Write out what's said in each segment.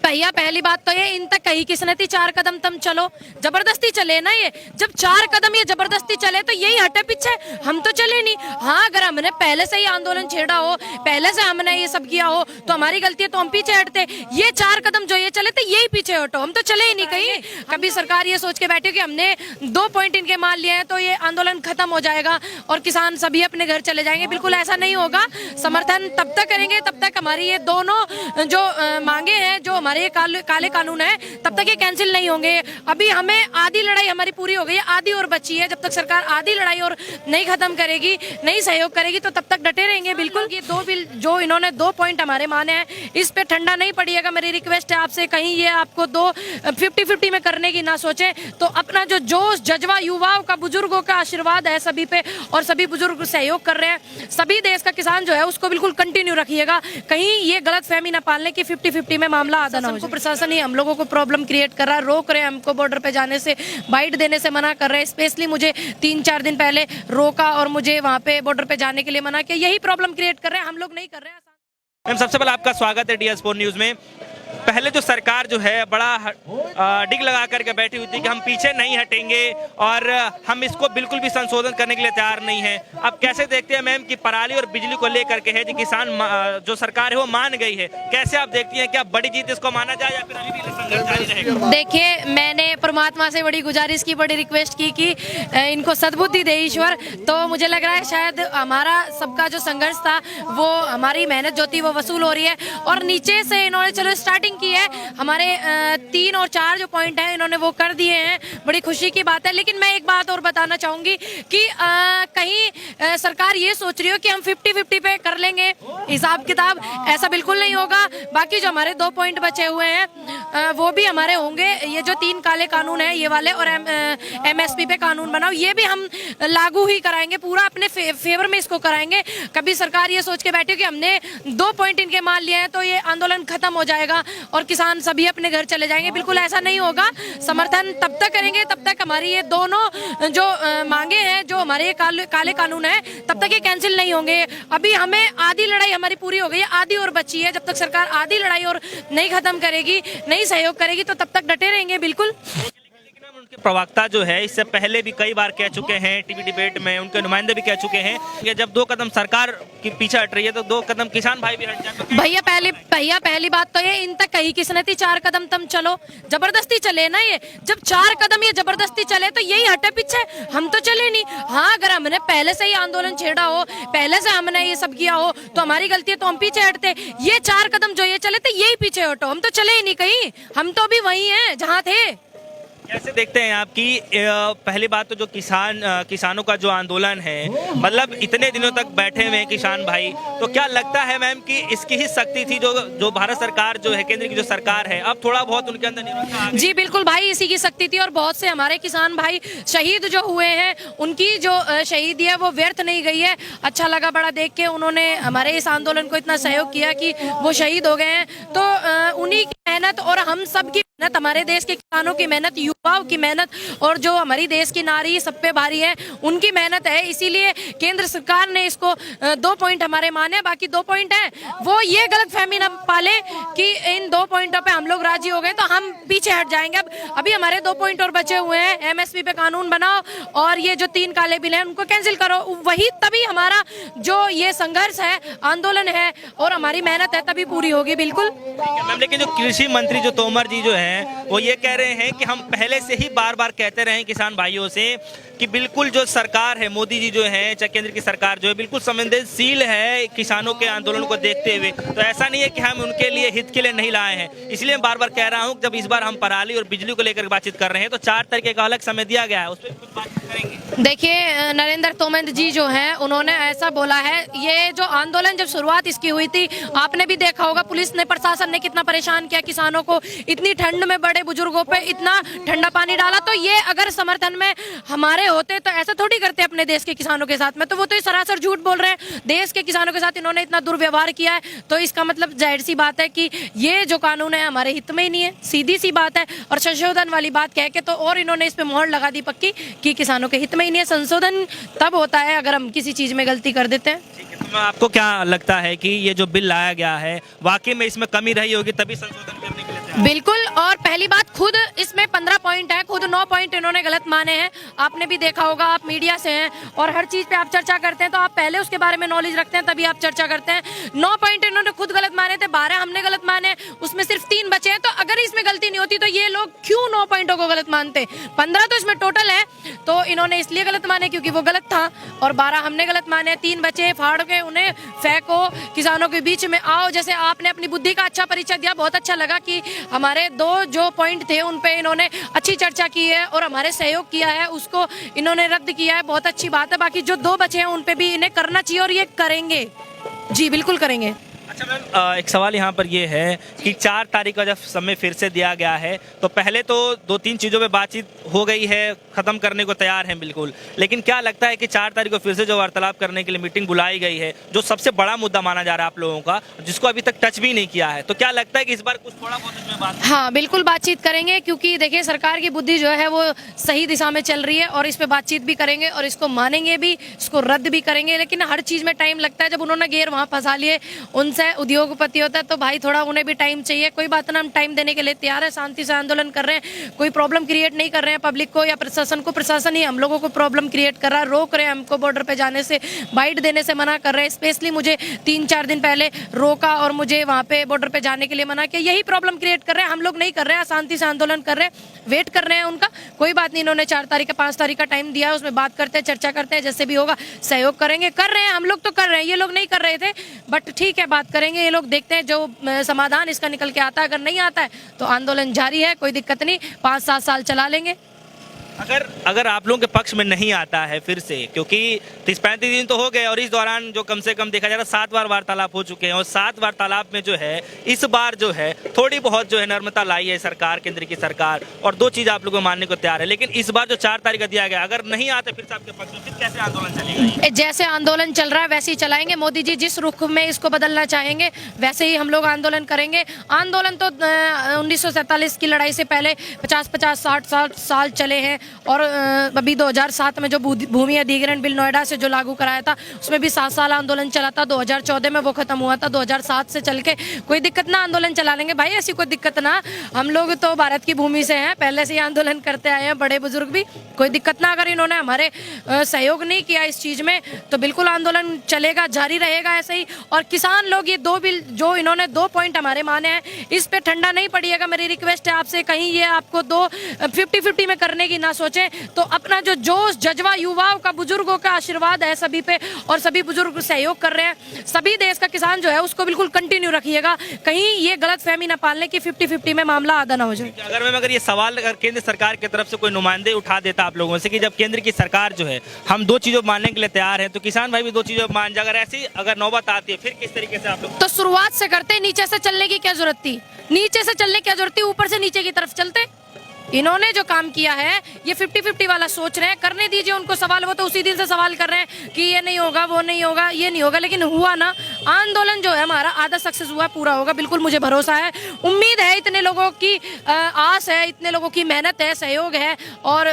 भैया पहली बात तो ये इन तक कही किसने थी 4 कदम तुम चलो, जबरदस्ती चले ना ये। जब 4 कदम ये जबरदस्ती चले तो यही हटे पीछे, हम तो चले नहीं। हाँ, अगर हमने पहले से ही आंदोलन छेड़ा हो, पहले से हमने ये सब किया हो तो हमारी गलती है, तो हम पीछे हटते। ये 4 कदम जो ये चले थे यही पीछे हटो, हम तो चले ही नहीं कहीं। कभी सरकार ये सोच के बैठी कि हमने 2 पॉइंट इनके मान लिए हैं तो ये आंदोलन खत्म हो जाएगा और किसान सभी अपने घर चले जाएंगे, बिल्कुल ऐसा नहीं होगा। समर्थन तब तक करेंगे तब तक हमारी ये दोनों जो मांगे हैं, जो हमारे ये काले कानून है, तब तक ये कैंसिल नहीं होंगे। अभी हमें आधी लड़ाई हमारी पूरी हो गई है, आधी और बची है। जब तक सरकार आधी लड़ाई और नहीं खत्म करेगी, नहीं सहयोग करेगी, तो तब तक डटे रहेंगे बिल्कुल। ये 2 बिल जो इन्होंने 2 पॉइंट हमारे माने हैं, इस पे ठंडा नहीं पड़िएगा। मेरी रिक्वेस्ट है आपसे, कहीं ये आपको 50-50 में करने की ना सोचे। तो अपना जो जोश जज्बा युवाओं का, बुजुर्गों का आशीर्वाद है सभी पे, और सभी बुजुर्ग सहयोग कर रहे हैं, सभी देश का किसान जो है उसको बिल्कुल कंटिन्यू रखिएगा। कहीं ये गलत फहमी ना पालने की 50-50 में मामला आधा ना हो। प्रशासन ही हम लोगों को प्रॉब्लम क्रिएट कर रहा है, रोक रहे हैं हमको बॉर्डर पे जाने से, बाइट देने से मना कर रहे हैं। स्पेशली मुझे 3-4 दिन पहले रोका और मुझे वहाँ पे बॉर्डर पे जाने के लिए मना किया। यही प्रॉब्लम क्रिएट कर रहे हैं, हम लोग नहीं कर रहे हैं। मैम, सबसे पहले आपका स्वागत है DS स्पोर्ट न्यूज़ में। पहले जो सरकार जो है बड़ा डिग लगा करके बैठी हुई थी कि हम पीछे नहीं हटेंगे और हम इसको बिल्कुल भी संशोधन करने के लिए तैयार नहीं है। अब कैसे देखते हैं मैम कि पराली और बिजली को लेकर के है जो किसान जो सरकार है वो मान गई है, कैसे आप देखती हैं? क्या बड़ी जीत इसको माना जाए या फिर अभी भी संघर्ष जारी रहेगा? देखिए, मैंने परमात्मा से बड़ी गुजारिश की, बड़ी रिक्वेस्ट की कि इनको सद्बुद्धि दे ईश्वर। तो मुझे लग रहा है शायद हमारा सबका जो संघर्ष था, वो हमारी मेहनत जो थी वो वसूल हो रही है। और नीचे से इन्होंने चलो स्टार्टिंग की है, हमारे 3 और 4 जो पॉइंट हैं इन्होंने वो कर दिए हैं, बड़ी खुशी की बात है। लेकिन मैं एक बात और बताना चाहूंगी कि कहीं सरकार ये सोच रही हो कि हम 50-50 पे कर लेंगे हिसाब किताब, ऐसा बिल्कुल नहीं होगा। बाकी जो हमारे 2 पॉइंट बचे हुए हैं वो भी हमारे होंगे। ये जो 3 काले कानून हैं ये वाले, और MSP पे कानून बनाओ, ये भी हम लागू ही कराएंगे, पूरा अपने फेवर में इसको कराएंगे। कभी सरकार ये सोच के बैठी कि हमने 2 पॉइंट इनके मान लिए हैं तो ये आंदोलन खत्म हो जाएगा और किसान सभी अपने घर चले जाएंगे, बिल्कुल ऐसा नहीं होगा। समर्थन तब तक करेंगे तब तक हमारी ये दोनों जो मांगे हैं, जो हमारे काले कानून है, तब तक ये कैंसिल नहीं होंगे। अभी हमें आधी लड़ाई हमारी पूरी हो गई है, आधी और बची है। जब तक सरकार आधी लड़ाई और नहीं खत्म करेगी, नहीं सहयोग करेगी, तो तब तक डटे रहेंगे बिल्कुल। उनके प्रवक्ता जो है इससे पहले भी कई बार कह चुके हैं, टीवी डिबेट में उनके नुमाइंदे भी कह चुके हैं कि जब 2 कदम सरकार के पीछे हट रही है तो 2 कदम किसान भाई भी हट जाए। भैया पहली बात तो ये इन तक कही किसने थी 4 कदम तुम चलो, जबरदस्ती चले ना ये। जब 4 कदम ये जबरदस्ती चले तो यही हटे पीछे, हम तो चले नहीं। हाँ, अगर हमने पहले से ही आंदोलन छेड़ा हो, पहले से हमने ये सब किया हो तो हमारी गलती है, तो हम पीछे हटते। ये 4 कदम जो ये चले थे यही पीछे हटो, हम तो चले ही नहीं कहीं, हम तो अभी वही हैं जहाँ थे। कैसे देखते हैं आप कि पहली बात तो जो किसानों का जो आंदोलन है, मतलब इतने दिनों तक बैठे हुए हैं किसान भाई, तो क्या लगता है मैम कि इसकी ही शक्ति थी जो भारत सरकार जो है, केंद्र की जो सरकार है, अब थोड़ा बहुत उनके अंदर निरंतर आ गई? जी बिल्कुल भाई, इसी की शक्ति थी। और बहुत से हमारे किसान भाई शहीद जो हुए हैं, उनकी जो शहीदी है वो व्यर्थ नहीं गई है। अच्छा लगा बड़ा देख के, उन्होंने हमारे इस आंदोलन को इतना सहयोग किया कि वो शहीद हो गए हैं। तो उन्हीं की मेहनत और हम सब की मेहनत, हमारे देश के किसानों की मेहनत, युवाओं की मेहनत, और जो हमारी देश की नारी सब पे भारी है, उनकी मेहनत है। इसीलिए केंद्र सरकार ने इसको 2 पॉइंट हमारे माने। बाकी 2 पॉइंट हैं, वो ये गलत फहमी न पाले कि इन 2 पॉइंटों पे हम लोग राजी हो गए तो हम पीछे हट जाएंगे। अभी हमारे 2 पॉइंट और बचे हुए हैं, MSP पे कानून बनाओ और ये जो 3 काले बिल हैं उनको कैंसिल करो। वही तभी हमारा जो ये संघर्ष है, आंदोलन है और हमारी मेहनत है, तभी पूरी होगी बिल्कुल। मैम, लेकिन जो कृषि मंत्री जो तोमर जी जो है वो ये कह रहे हैं कि हम पहले से ही बार बार कहते रहे किसान भाइयों से कि बिल्कुल जो सरकार है, मोदी जी जो है, चाहे केंद्र की सरकार जो है, बिल्कुल संवेदनशील है किसानों के आंदोलन को देखते हुए। तो ऐसा नहीं है कि हम उनके लिए हित के लिए नहीं लाए हैं। इसलिए मैं बार बार कह रहा हूँ, जब इस बार हम पराली और बिजली को लेकर बातचीत कर रहे हैं तो 4 तरीके का अलग समय दिया गया है, उस पर कुछ बातचीत करेंगे। देखिए, नरेंद्र तोमर जी जो हैं उन्होंने ऐसा बोला है, ये जो आंदोलन जब शुरुआत इसकी हुई थी, आपने भी देखा होगा पुलिस ने, प्रशासन ने कितना परेशान किया किसानों को, इतनी ठंड में बड़े बुजुर्गों पे इतना ठंडा पानी डाला। तो ये अगर समर्थन में हमारे होते तो ऐसा थोड़ी करते अपने देश के किसानों के साथ में। तो वो तो सरासर झूठ बोल रहे हैं, देश के किसानों के साथ इन्होंने इतना दुर्व्यवहार किया है। तो इसका मतलब जाहिर सी बात है कि ये जो कानून है हमारे हित में ही नहीं है, सीधी सी बात है। और संशोधन वाली बात कह के तो और इन्होंने इस पे मोहर लगा दी पक्की कि किसानों के हित में ही नहीं है। संशोधन तब होता है अगर हम किसी चीज में गलती कर देते हैं। तो आपको क्या लगता है कि ये जो बिल लाया गया है वाकई में इसमें कमी रही होगी तभी संशोधन करने के लिए है। बिल्कुल, और पहली बात खुद इसमें 15 पॉइंट है, खुद 9 पॉइंट इन्होंने गलत माने हैं। आपने भी देखा होगा, आप मीडिया से हैं और हर चीज पे आप चर्चा करते हैं, तो आप पहले उसके बारे में नॉलेज रखते हैं तभी आप चर्चा करते हैं। 9 पॉइंट इन्होंने खुद गलत माने थे, 12 हमने गलत माने, उसमें सिर्फ 3 बचे हैं। तो अगर इसमें गलती नहीं होती तो ये लोग क्यों 9 पॉइंटों को गलत मानते? 15 तो इसमें टोटल है, तो इन्होंने इसलिए गलत माने क्योंकि वो गलत था, और 12 हमने गलत माने। 3 बचे, फाड़ के उन्हें फेंको, किसानों के बीच में आओ। जैसे आपने अपनी बुद्धि का अच्छा परिचय दिया, बहुत अच्छा लगा कि हमारे 2 जो पॉइंट थे उन पे इन्होंने अच्छी चर्चा की है और हमारे सहयोग किया है, उसको इन्होंने रद्द किया है, बहुत अच्छी बात है। बाकी जो 2 बचे हैं उन पे भी इन्हें करना चाहिए और ये करेंगे। जी बिल्कुल करेंगे। अच्छा मैम, एक सवाल यहाँ पर ये है कि 4 तारीख का जब समय फिर से दिया गया है, तो पहले तो 2-3 चीज़ों पे बातचीत हो गई है, ख़त्म करने को तैयार हैं बिल्कुल, लेकिन क्या लगता है कि 4 तारीख को फिर से जो वार्तालाप करने के लिए मीटिंग बुलाई गई है, जो सबसे बड़ा मुद्दा माना जा रहा है आप लोगों का, जिसको अभी तक टच भी नहीं किया है, तो क्या लगता है कि इस बार कुछ थोड़ा बहुत इसमें बात? हाँ बिल्कुल बातचीत करेंगे, क्योंकि देखिए सरकार की बुद्धि जो है वो सही दिशा में चल रही है और इस पे बातचीत भी करेंगे और इसको मानेंगे भी, इसको रद्द भी करेंगे। लेकिन हर चीज़ में टाइम लगता है। जब उन्होंने गेर वहाँ फंसा लिए, उनसे उद्योगपति होता है तो भाई थोड़ा उन्हें भी टाइम चाहिए। कोई बात ना, हम टाइम देने के लिए तैयार है, शांति से आंदोलन कर रहे हैं, कोई प्रॉब्लम क्रिएट नहीं कर रहे हैं पब्लिक को या प्रशासन को। प्रशासन ही हम लोगों को प्रॉब्लम क्रिएट कर रहा है, रोक रहे हैं हमको बॉर्डर पे जाने से, बाइट देने से मना कर रहे हैं। स्पेशली मुझे 3-4 दिन पहले रोका और मुझे वहाँ पे बॉर्डर पे जाने के लिए मना किया। यही प्रॉब्लम क्रिएट कर रहे हैं, हम लोग नहीं कर रहे हैं, शांति से आंदोलन कर रहे हैं, वेट कर रहे हैं उनका। कोई बात नहीं, इन्होंने 4 तारीख का 5 तारीख का टाइम दिया है, उसमें बात करते हैं, चर्चा करते हैं, जैसे भी होगा सहयोग करेंगे। कर रहे हैं, हम लोग तो कर रहे हैं, ये लोग नहीं कर रहे थे, बट ठीक है बात करेंगे। ये लोग देखते हैं जो समाधान इसका निकल के आता है। अगर नहीं आता है तो आंदोलन जारी है, कोई दिक्कत नहीं, 5-7 साल चला लेंगे। अगर आप लोगों के पक्ष में नहीं आता है फिर से, क्योंकि 30-35 दिन तो हो गए और इस दौरान जो कम से कम देखा जा रहा है 7 बार वार्तालाप हो चुके हैं, और 7 वार्तालाप में जो है इस बार जो है थोड़ी बहुत जो है नर्मता लाई है सरकार, केंद्र की सरकार, और 2 चीज़ आप लोगों को मानने को तैयार है। लेकिन इस बार जो 4 तारीख का दिया गया, अगर नहीं आते फिर से आपके पक्ष में, फिर कैसे आंदोलन चलेगा? जैसे आंदोलन चल रहा है वैसे ही चलाएंगे। मोदी जी जिस रुख में इसको बदलना चाहेंगे वैसे ही हम लोग आंदोलन करेंगे। आंदोलन तो 1947 की लड़ाई से पहले 50-50, 60 साल चले हैं, और अभी 2007 में जो भूमि अधिग्रहण बिल नोएडा से जो लागू कराया था, उसमें भी 7 साल आंदोलन चला था। 2014 में वो खत्म हुआ था, 2007 से चल के कोई दिक्कत ना, आंदोलन चला लेंगे भाई, ऐसी कोई दिक्कत ना। हम लोग तो भारत की भूमि से हैं, पहले से ही आंदोलन करते आए हैं, बड़े बुजुर्ग भी, कोई दिक्कत ना। अगर इन्होंने हमारे सहयोग नहीं किया इस चीज़ में तो बिल्कुल आंदोलन चलेगा, जारी रहेगा ऐसे ही। और किसान लोग ये 2 बिल जो इन्होंने 2 पॉइंट हमारे माने हैं, इस पे ठंडा नहीं पड़िएगा। मेरी रिक्वेस्ट है आपसे, कहीं ये आपको 50-50 में करने की ना सोचें। तो अपना जो जोश जज्बा युवाओं का, बुजुर्गों का आशीर्वाद है सभी पे, और सभी बुजुर्ग सहयोग कर रहे हैं, सभी देश का किसान जो है उसको बिल्कुल कंटिन्यू रखिएगा। कहीं ये गलत फहमी ना पालने की 50-50 में मामला आधा ना हो जाए। अगर ये सवाल अगर केंद्र सरकार की तरफ से कोई नुमाइंदे उठा देता आप लोगों से कि जब केंद्र की सरकार जो है हम 2 चीज़ों मानने के लिए तैयार है, तो किसान भाई भी 2 चीज़ों मान जाए, अगर ऐसी अगर नौबत आती है फिर किस तरीके से आप लोग? तो शुरुआत से करते, नीचे से चलने की क्या जरूरत थी? नीचे से चलने की क्या जरूरत थी? ऊपर से नीचे की तरफ चलते। इन्होंने जो काम किया है ये 50-50 वाला सोच रहे हैं, करने दीजिए उनको सवाल। वो तो उसी दिन से सवाल कर रहे हैं कि ये नहीं होगा, वो नहीं होगा, ये नहीं होगा, लेकिन हुआ ना। आंदोलन जो है हमारा आधा सक्सेस हुआ, पूरा होगा, बिल्कुल मुझे भरोसा है, उम्मीद है। इतने लोगों की आस है, इतने लोगों की मेहनत है, सहयोग है, और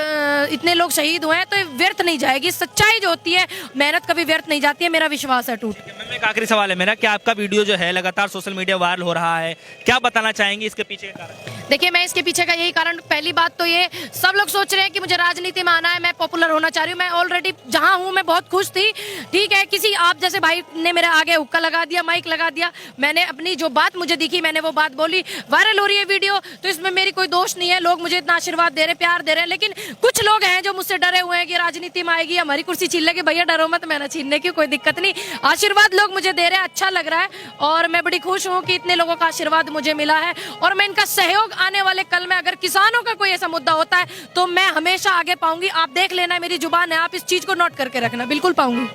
इतने लोग शहीद हुए हैं, तो व्यर्थ नहीं जाएगी। सच्चाई जो होती है, मेहनत कभी व्यर्थ नहीं जाती है, मेरा विश्वास है टूट। एक आखिरी सवाल है मेरा कि आपका वीडियो जो है लगातार सोशल मीडिया वायरल हो रहा है, क्या बताना चाहेंगे इसके पीछे का कारण? देखिए, मैं इसके पीछे का यही कारण, पहली बात तो ये सब लोग सोच रहे हैं कि मुझे राजनीति में आना है, मैं पॉपुलर होना चाह रही हूँ। मैं ऑलरेडी जहाँ हूँ मैं बहुत खुश थी, ठीक है। किसी आप जैसे भाई ने मेरे आगे हुक्का लगा दिया, माइक लगा दिया, मैंने अपनी जो बात मुझे दिखी मैंने वो बात बोली, वायरल हो रही है वीडियो, तो इसमें मेरी कोई दोष नहीं है। लोग मुझे इतना आशीर्वाद दे रहे, प्यार दे रहे हैं, लेकिन कुछ लोग हैं जो मुझसे डरे हुए हैं कि राजनीति में आएगी हमारी कुर्सी छीन लेगी। भैया डरो मत, मैं ना छीनने की, कोई दिक्कत नहीं। आशीर्वाद लोग मुझे दे रहे हैं, अच्छा लग रहा है, और मैं बड़ी खुश हूँ कि इतने लोगों का आशीर्वाद मुझे मिला है, और मैं इनका सहयोग आने वाले कल में अगर किसानों का कोई ऐसा मुद्दा होता है तो मैं हमेशा आगे पाऊंगी। आप देख लेना, मेरी जुबान है, आप इस चीज को नोट करके रखना, बिल्कुल पाऊंगी।